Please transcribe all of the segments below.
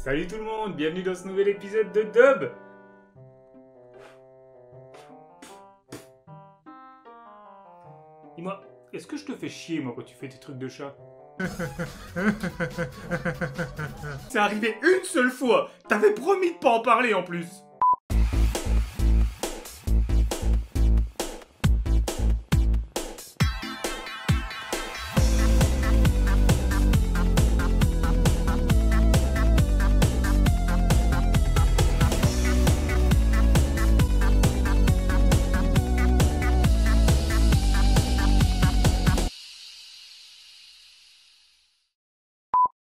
Salut tout le monde, bienvenue dans ce nouvel épisode de Dub. Dis-moi, est-ce que je te fais chier moi quand tu fais tes trucs de chat? C'est arrivé une seule fois. T'avais promis de pas en parler en plus.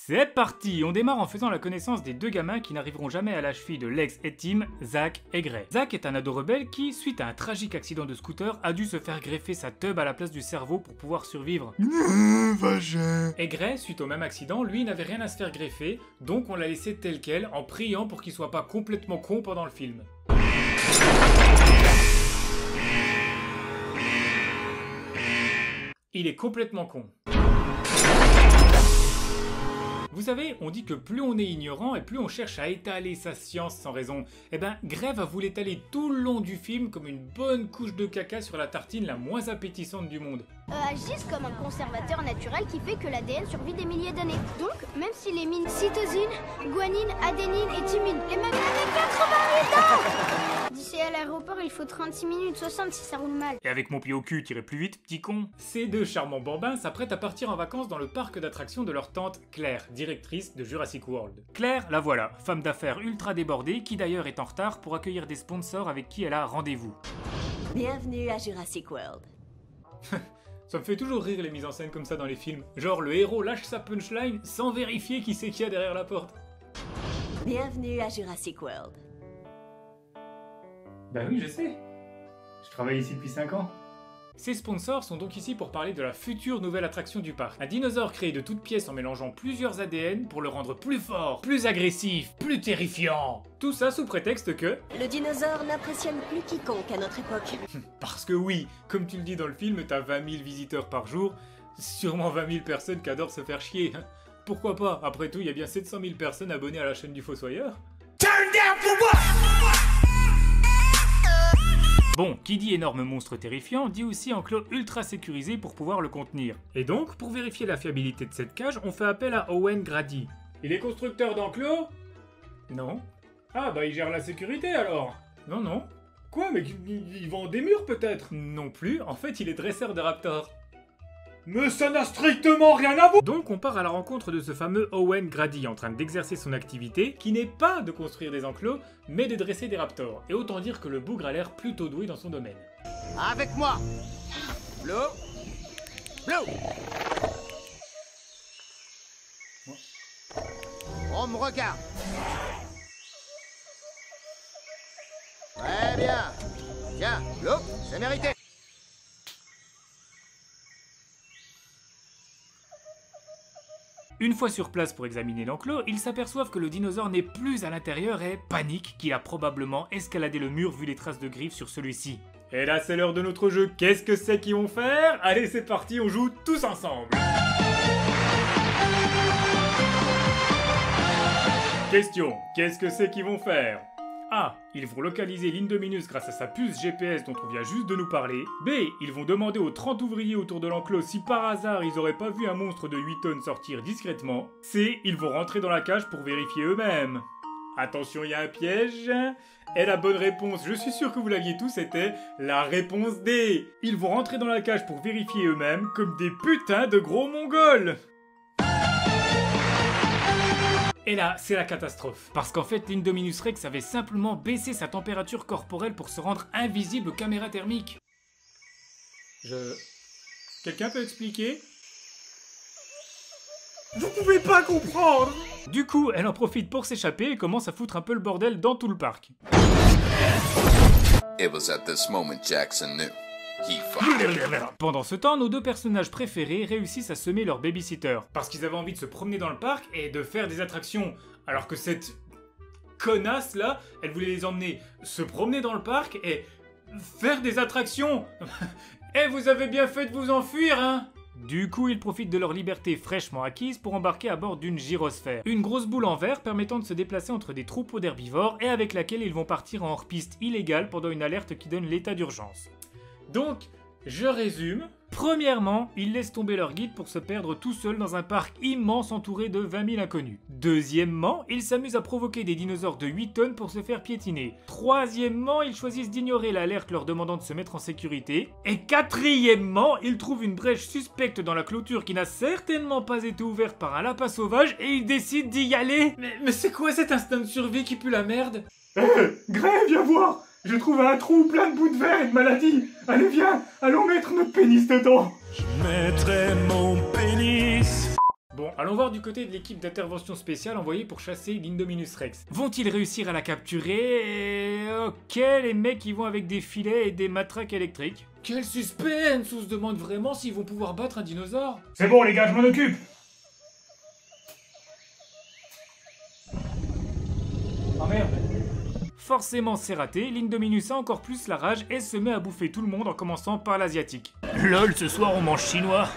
C'est parti! On démarre en faisant la connaissance des deux gamins qui n'arriveront jamais à la cheville de Lex et Tim, Zach et Gray. Zach est un ado rebelle qui, suite à un tragique accident de scooter, a dû se faire greffer sa teub à la place du cerveau pour pouvoir survivre. Et Gray, suite au même accident, lui n'avait rien à se faire greffer, donc on l'a laissé tel quel en priant pour qu'il soit pas complètement con pendant le film. Il est complètement con. Vous savez, on dit que plus on est ignorant et plus on cherche à étaler sa science sans raison. Eh ben, Gray va vous l'étaler tout le long du film comme une bonne couche de caca sur la tartine la moins appétissante du monde. Agissent comme un conservateur naturel qui fait que l'ADN survit des milliers d'années. Donc, même si les mines cytosine, guanine, adénine et thymine, les mêmes années 88 ans. D'ici à l'aéroport, il faut 36 minutes 60 si ça roule mal. Et avec mon pied au cul, t'irais plus vite, petit con. Ces deux charmants bambins s'apprêtent à partir en vacances dans le parc d'attractions de leur tante Claire, directrice de Jurassic World. Claire, la voilà, femme d'affaires ultra débordée, qui d'ailleurs est en retard pour accueillir des sponsors avec qui elle a rendez-vous. Bienvenue à Jurassic World. Ça me fait toujours rire les mises en scène comme ça dans les films. Genre le héros lâche sa punchline sans vérifier qui c'est qu'il y a derrière la porte. Bienvenue à Jurassic World. Bah oui, je sais. Je travaille ici depuis 5 ans. Ces sponsors sont donc ici pour parler de la future nouvelle attraction du parc. Un dinosaure créé de toutes pièces en mélangeant plusieurs ADN pour le rendre plus fort, plus agressif, plus terrifiant. Tout ça sous prétexte que... Le dinosaure n'impressionne plus quiconque à notre époque. Parce que oui, comme tu le dis dans le film, t'as 20 000 visiteurs par jour, sûrement 20 000 personnes qui adorent se faire chier. Pourquoi pas? Après tout, il y a bien 700 000 personnes abonnées à la chaîne du Fossoyeur. Turn down for what? Bon, qui dit énorme monstre terrifiant, dit aussi enclos ultra sécurisé pour pouvoir le contenir. Et donc, pour vérifier la fiabilité de cette cage, on fait appel à Owen Grady. Il est constructeur d'enclos? Non. Ah bah il gère la sécurité alors? Non, non. Quoi, mais il vend des murs peut-être? Non plus, en fait il est dresseur de raptors. Mais ça n'a strictement rien à voir! Donc on part à la rencontre de ce fameux Owen Grady en train d'exercer son activité, qui n'est pas de construire des enclos, mais de dresser des raptors. Et autant dire que le bougre a l'air plutôt doué dans son domaine. Avec moi! Blue! Blue! On me regarde! Très bien! Tiens, Blue, c'est mérité! Une fois sur place pour examiner l'enclos, ils s'aperçoivent que le dinosaure n'est plus à l'intérieur et paniquent qu'il a probablement escaladé le mur vu les traces de griffes sur celui-ci. Et là c'est l'heure de notre jeu, qu'est-ce que c'est qu'ils vont faire? Allez c'est parti, on joue tous ensemble. Question, qu'est-ce que c'est qu'ils vont faire? A. Ils vont localiser l'Indominus grâce à sa puce GPS dont on vient juste de nous parler. B. Ils vont demander aux 30 ouvriers autour de l'enclos si par hasard ils auraient pas vu un monstre de 8 tonnes sortir discrètement. C. Ils vont rentrer dans la cage pour vérifier eux-mêmes. Attention, il y a un piège. Et la bonne réponse, je suis sûr que vous l'aviez tous, c'était la réponse D. Ils vont rentrer dans la cage pour vérifier eux-mêmes comme des putains de gros mongols. Et là, c'est la catastrophe. Parce qu'en fait, l'Indominus Rex avait simplement baissé sa température corporelle pour se rendre invisible aux caméras thermiques. Quelqu'un peut expliquer? Vous pouvez pas comprendre! Du coup, elle en profite pour s'échapper et commence à foutre un peu le bordel dans tout le parc. It was at this moment Jackson knew. Pendant ce temps, nos deux personnages préférés réussissent à semer leur babysitter. Parce qu'ils avaient envie de se promener dans le parc et de faire des attractions. Alors que cette connasse là, elle voulait les emmener se promener dans le parc et faire des attractions. Eh, vous avez bien fait de vous enfuir, hein? Du coup, ils profitent de leur liberté fraîchement acquise pour embarquer à bord d'une gyrosphère, une grosse boule en verre permettant de se déplacer entre des troupeaux d'herbivores et avec laquelle ils vont partir en hors-piste illégale pendant une alerte qui donne l'état d'urgence. Donc, je résume. Premièrement, ils laissent tomber leur guide pour se perdre tout seuls dans un parc immense entouré de 20 000 inconnus. Deuxièmement, ils s'amusent à provoquer des dinosaures de 8 tonnes pour se faire piétiner. Troisièmement, ils choisissent d'ignorer l'alerte leur demandant de se mettre en sécurité. Et quatrièmement, ils trouvent une brèche suspecte dans la clôture qui n'a certainement pas été ouverte par un lapin sauvage et ils décident d'y aller. Mais c'est quoi cet instinct de survie qui pue la merde? Grey, viens voir! J'ai trouvé un trou plein de bouts de verre et de maladies. Allez, viens, allons mettre notre pénis dedans. Je mettrai mon pénis. Bon, allons voir du côté de l'équipe d'intervention spéciale envoyée pour chasser l'Indominus Rex. Vont-ils réussir à la capturer? Ok, les mecs ils vont avec des filets et des matraques électriques. Quel suspense! On se demande vraiment s'ils vont pouvoir battre un dinosaure. C'est bon, les gars, je m'en occupe. Oh merde! Forcément c'est raté, l'Indominus a encore plus la rage et se met à bouffer tout le monde en commençant par l'asiatique. LOL, ce soir on mange chinois.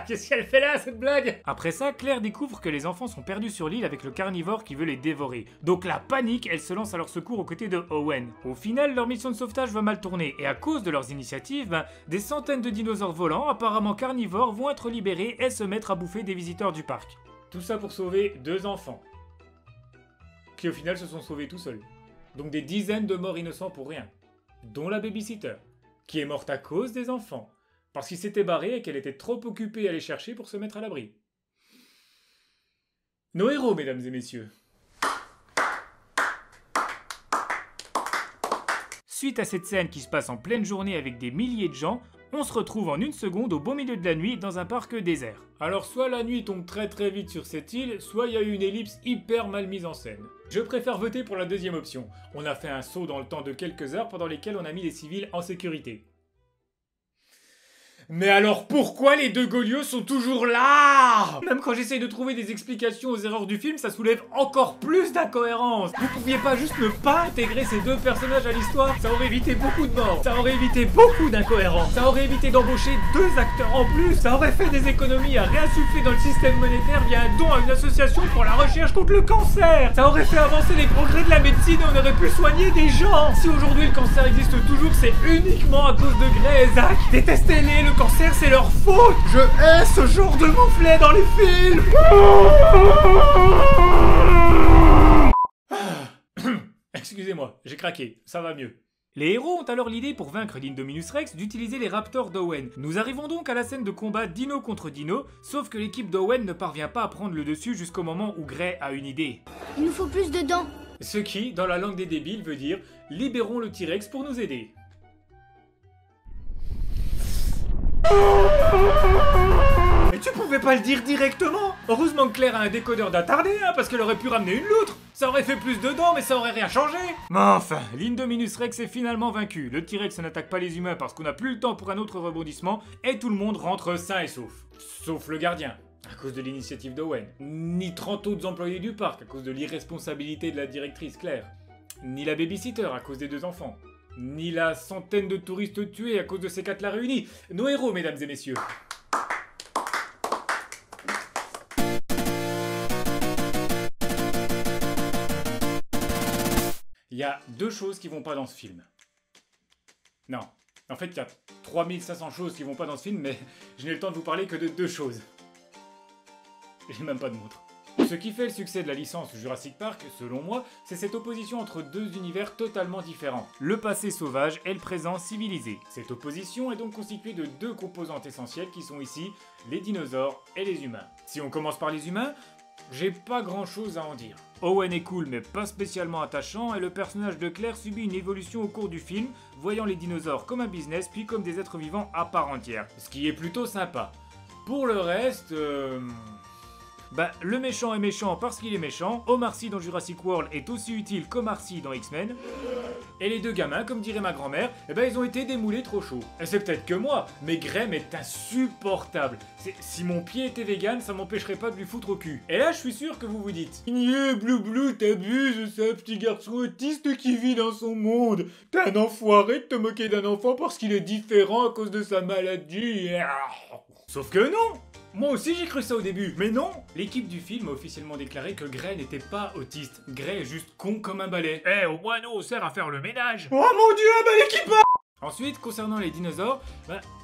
Qu'est-ce qu'elle fait là, cette blague? Après ça, Claire découvre que les enfants sont perdus sur l'île avec le carnivore qui veut les dévorer. Donc la panique, elle se lance à leur secours aux côtés de Owen. Au final, leur mission de sauvetage va mal tourner et à cause de leurs initiatives, des centaines de dinosaures volants, apparemment carnivores, vont être libérés et se mettre à bouffer des visiteurs du parc. Tout ça pour sauver 2 enfants. Qui au final se sont sauvés tout seuls. Donc des dizaines de morts innocents pour rien. Dont la babysitter, qui est morte à cause des enfants. Parce qu'il s'était barré et qu'elle était trop occupée à les chercher pour se mettre à l'abri. Nos héros, mesdames et messieurs. Suite à cette scène qui se passe en pleine journée avec des milliers de gens, on se retrouve en une seconde au beau milieu de la nuit dans un parc désert. Alors soit la nuit tombe très vite sur cette île, soit il y a eu une ellipse hyper mal mise en scène. Je préfère voter pour la deuxième option. On a fait un saut dans le temps de quelques heures pendant lesquelles on a mis les civils en sécurité. Mais alors pourquoi les 2 Golios sont toujours là? Même quand j'essaye de trouver des explications aux erreurs du film, ça soulève encore plus d'incohérences. Vous pouviez pas juste ne pas intégrer ces 2 personnages à l'histoire? Ça aurait évité beaucoup de morts, ça aurait évité beaucoup d'incohérences, ça aurait évité d'embaucher 2 acteurs en plus, ça aurait fait des économies à réinsuffler dans le système monétaire via un don à une association pour la recherche contre le cancer. Ça aurait fait avancer les progrès de la médecine et on aurait pu soigner des gens. Si aujourd'hui le cancer existe toujours, c'est uniquement à cause de Grey et Zach. Détestez-les, le cancer c'est leur faute. Je hais ce genre de mouflet dans les films. Excusez-moi, j'ai craqué, ça va mieux. Les héros ont alors l'idée pour vaincre l'Indominus Rex d'utiliser les raptors d'Owen. Nous arrivons donc à la scène de combat dino contre dino, sauf que l'équipe d'Owen ne parvient pas à prendre le dessus jusqu'au moment où Grey a une idée. Il nous faut plus de dents. Ce qui, dans la langue des débiles, veut dire « libérons le T-Rex pour nous aider ». Mais tu pouvais pas le dire directement? Heureusement que Claire a un décodeur d'attardé, hein, parce qu'elle aurait pu ramener une loutre. Ça aurait fait plus de dents, mais ça aurait rien changé. Mais enfin, l'Indominus Rex est finalement vaincu. Le T-Rex n'attaque pas les humains parce qu'on n'a plus le temps pour un autre rebondissement, et tout le monde rentre sain et sauf. Sauf le gardien, à cause de l'initiative d'Owen. Ni 30 autres employés du parc, à cause de l'irresponsabilité de la directrice Claire. Ni la babysitter, à cause des 2 enfants. Ni la centaine de touristes tués à cause de ces 4-là réunis. Nos héros, mesdames et messieurs. Il y a 2 choses qui vont pas dans ce film. Non. En fait, il y a 3500 choses qui vont pas dans ce film, mais je n'ai le temps de vous parler que de 2 choses. J'ai même pas de montre. Ce qui fait le succès de la licence Jurassic Park, selon moi, c'est cette opposition entre 2 univers totalement différents. Le passé sauvage et le présent civilisé. Cette opposition est donc constituée de 2 composantes essentielles qui sont ici, les dinosaures et les humains. Si on commence par les humains, j'ai pas grand chose à en dire. Owen est cool mais pas spécialement attachant et le personnage de Claire subit une évolution au cours du film, voyant les dinosaures comme un business puis comme des êtres vivants à part entière. Ce qui est plutôt sympa. Pour le reste... Bah, le méchant est méchant parce qu'il est méchant, Omar Sy dans Jurassic World est aussi utile qu'Omar Sy dans X-Men, et les 2 gamins, comme dirait ma grand-mère, eh ben ils ont été démoulés trop chauds. Et c'est peut-être que moi, mais Graham est insupportable. Si mon pied était vegan, ça m'empêcherait pas de lui foutre au cul. Et là, je suis sûr que vous vous dites Blue Blue, t'abuses, c'est un petit garçon autiste qui vit dans son monde. T'es un enfoiré de te moquer d'un enfant parce qu'il est différent à cause de sa maladie. Sauf que non! Moi aussi j'ai cru ça au début, mais non! L'équipe du film a officiellement déclaré que Gray n'était pas autiste. Gray est juste con comme un balai. Eh, au moins nous on sert à faire le ménage. Oh mon dieu, un balai qui part! Ensuite, concernant les dinosaures,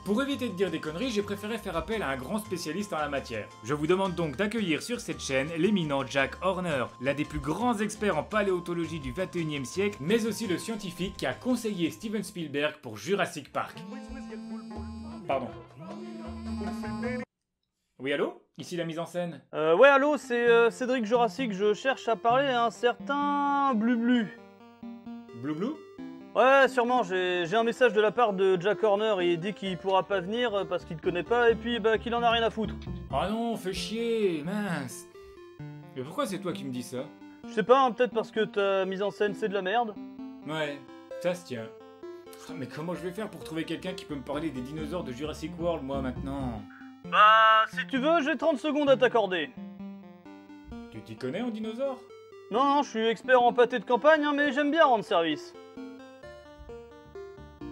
pour éviter de dire des conneries, j'ai préféré faire appel à un grand spécialiste en la matière. Je vous demande donc d'accueillir sur cette chaîne l'éminent Jack Horner, l'un des plus grands experts en paléontologie du 21e siècle, mais aussi le scientifique qui a conseillé Steven Spielberg pour Jurassic Park. Pardon. Oui, allô? Ici la mise en scène. Ouais, allô, c'est Cédric Jurassic, je cherche à parler à un certain Blublu. Blou-blou? Ouais, sûrement, j'ai un message de la part de Jack Horner, il dit qu'il pourra pas venir parce qu'il te connaît pas et puis bah qu'il en a rien à foutre. Oh non, fais chier, mince. Mais pourquoi c'est toi qui me dis ça? Je sais pas, hein, peut-être parce que ta mise en scène c'est de la merde. Ouais, ça se tient. Ah, mais comment je vais faire pour trouver quelqu'un qui peut me parler des dinosaures de Jurassic World, moi, maintenant? Bah, si tu veux, j'ai 30 secondes à t'accorder. Tu t'y connais en dinosaures? Non, je suis expert en pâté de campagne, hein, mais j'aime bien rendre service.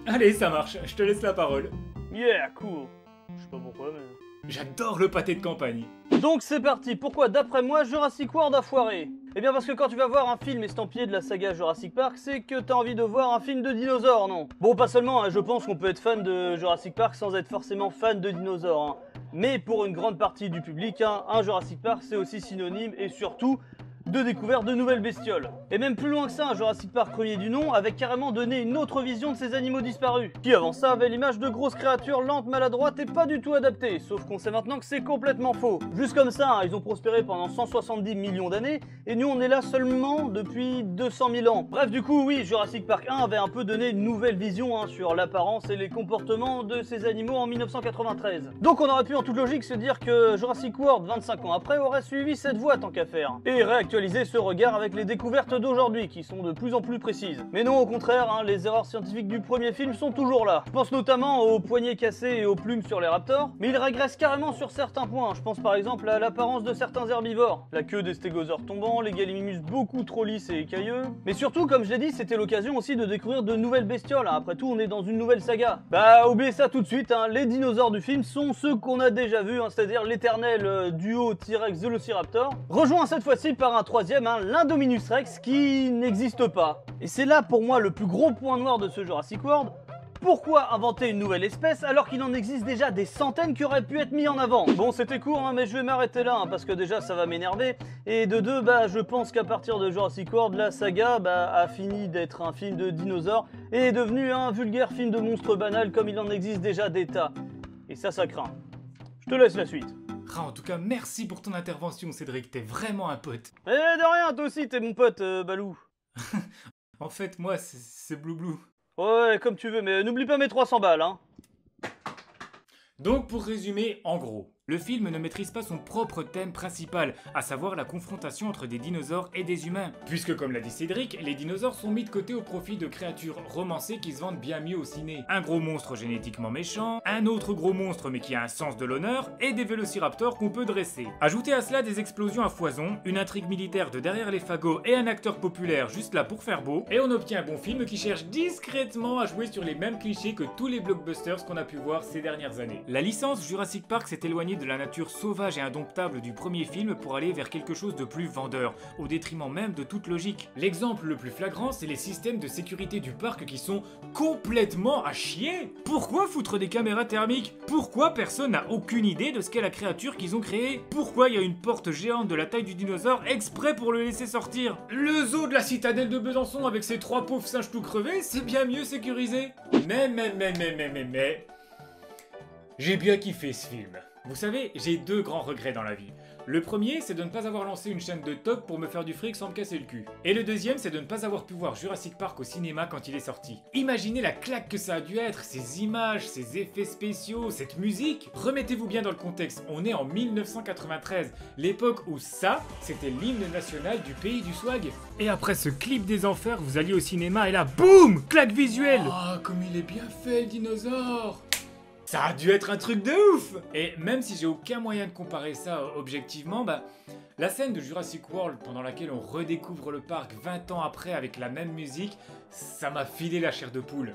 Allez, ça marche, je te laisse la parole. Yeah, cool. Je sais pas pourquoi, mais... J'adore le pâté de campagne. Donc c'est parti, pourquoi d'après moi Jurassic World a foiré? Eh bien parce que quand tu vas voir un film estampillé de la saga Jurassic Park, c'est que t'as envie de voir un film de dinosaures, non? Bon, pas seulement, hein, je pense qu'on peut être fan de Jurassic Park sans être forcément fan de dinosaures. Hein. Mais pour une grande partie du public, hein, un Jurassic Park c'est aussi synonyme et surtout de découverte de nouvelles bestioles. Et même plus loin que ça, un Jurassic Park premier du nom avait carrément donné une autre vision de ces animaux disparus, qui avant ça avait l'image de grosses créatures lentes, maladroites et pas du tout adaptées, sauf qu'on sait maintenant que c'est complètement faux. Juste comme ça, hein, ils ont prospéré pendant 170 millions d'années, et nous on est là seulement depuis 200 000 ans. Bref, du coup, oui, Jurassic Park 1 avait un peu donné une nouvelle vision hein, sur l'apparence et les comportements de ces animaux en 1993. Donc on aurait pu en toute logique se dire que Jurassic World, 25 ans après, aurait suivi cette voie tant qu'à faire, et réactualiser ce regard avec les découvertes d'aujourd'hui qui sont de plus en plus précises. Mais non, au contraire, hein, les erreurs scientifiques du premier film sont toujours là. Je pense notamment aux poignets cassés et aux plumes sur les raptors, mais ils régressent carrément sur certains points. Je pense par exemple à l'apparence de certains herbivores, la queue des stégosaures tombants, les gallimimus beaucoup trop lisses et écailleux. Mais surtout, comme je l'ai dit, c'était l'occasion aussi de découvrir de nouvelles bestioles. Hein. Après tout, on est dans une nouvelle saga. Bah, oubliez ça tout de suite, hein. Les dinosaures du film sont ceux qu'on a déjà vus, hein, c'est-à-dire l'éternel duo T-Rex-Velociraptor, rejoint cette fois-ci par un troisième, hein, l'Indominus Rex, qui n'existe pas. Et c'est là pour moi le plus gros point noir de ce Jurassic World. Pourquoi inventer une nouvelle espèce alors qu'il en existe déjà des centaines qui auraient pu être mis en avant? Bon, c'était court, hein, mais je vais m'arrêter là, hein, parce que déjà ça va m'énerver. Et de deux, bah, je pense qu'à partir de Jurassic World, la saga a fini d'être un film de dinosaures et est devenu un vulgaire film de monstres banal comme il en existe déjà des tas. Et ça craint. Je te laisse la suite. Ah, en tout cas, merci pour ton intervention, Cédric, t'es vraiment un pote. Eh, de rien, toi aussi, t'es mon pote, Balou. En fait, moi, c'est Blou-blou. Ouais, comme tu veux, mais n'oublie pas mes 300 balles, hein. Donc, pour résumer, en gros, le film ne maîtrise pas son propre thème principal, à savoir la confrontation entre des dinosaures et des humains. Puisque, comme l'a dit Cédric, les dinosaures sont mis de côté au profit de créatures romancées qui se vendent bien mieux au ciné. Un gros monstre génétiquement méchant, un autre gros monstre mais qui a un sens de l'honneur, et des vélociraptors qu'on peut dresser. Ajoutez à cela des explosions à foison, une intrigue militaire de derrière les fagots et un acteur populaire juste là pour faire beau, et on obtient un bon film qui cherche discrètement à jouer sur les mêmes clichés que tous les blockbusters qu'on a pu voir ces dernières années. La licence Jurassic Park s'est éloignée de la nature sauvage et indomptable du premier film pour aller vers quelque chose de plus vendeur, au détriment même de toute logique. L'exemple le plus flagrant, c'est les systèmes de sécurité du parc qui sont complètement à chier. Pourquoi foutre des caméras thermiques? Pourquoi personne n'a aucune idée de ce qu'est la créature qu'ils ont créée? Pourquoi il y a une porte géante de la taille du dinosaure exprès pour le laisser sortir? Le zoo de la citadelle de Besançon avec ses 3 pauvres singes tout crevés, c'est bien mieux sécurisé. Mais... J'ai bien kiffé ce film. Vous savez, j'ai 2 grands regrets dans la vie. Le premier, c'est de ne pas avoir lancé une chaîne de top pour me faire du fric sans me casser le cul. Et le deuxième, c'est de ne pas avoir pu voir Jurassic Park au cinéma quand il est sorti. Imaginez la claque que ça a dû être, ces images, ces effets spéciaux, cette musique. Remettez-vous bien dans le contexte, on est en 1993, l'époque où ça, c'était l'hymne national du pays du swag. Et après ce clip des enfers, vous alliez au cinéma et là, boum, claque visuelle. Ah, comme il est bien fait le dinosaure. Ça a dû être un truc de ouf! Et même si j'ai aucun moyen de comparer ça objectivement, la scène de Jurassic World pendant laquelle on redécouvre le parc 20 ans après avec la même musique, ça m'a filé la chair de poule.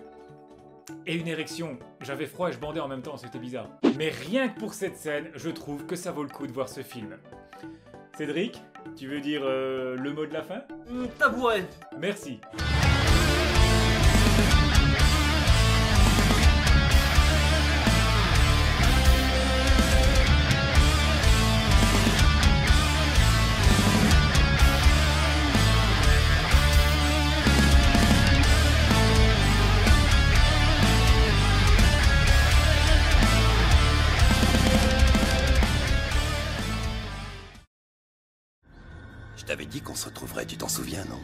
Et une érection. J'avais froid et je bandais en même temps, c'était bizarre. Mais rien que pour cette scène, je trouve que ça vaut le coup de voir ce film. Cédric, tu veux dire le mot de la fin? Tabouret. Merci. Je t'avais dit qu'on se retrouverait, tu t'en souviens, non?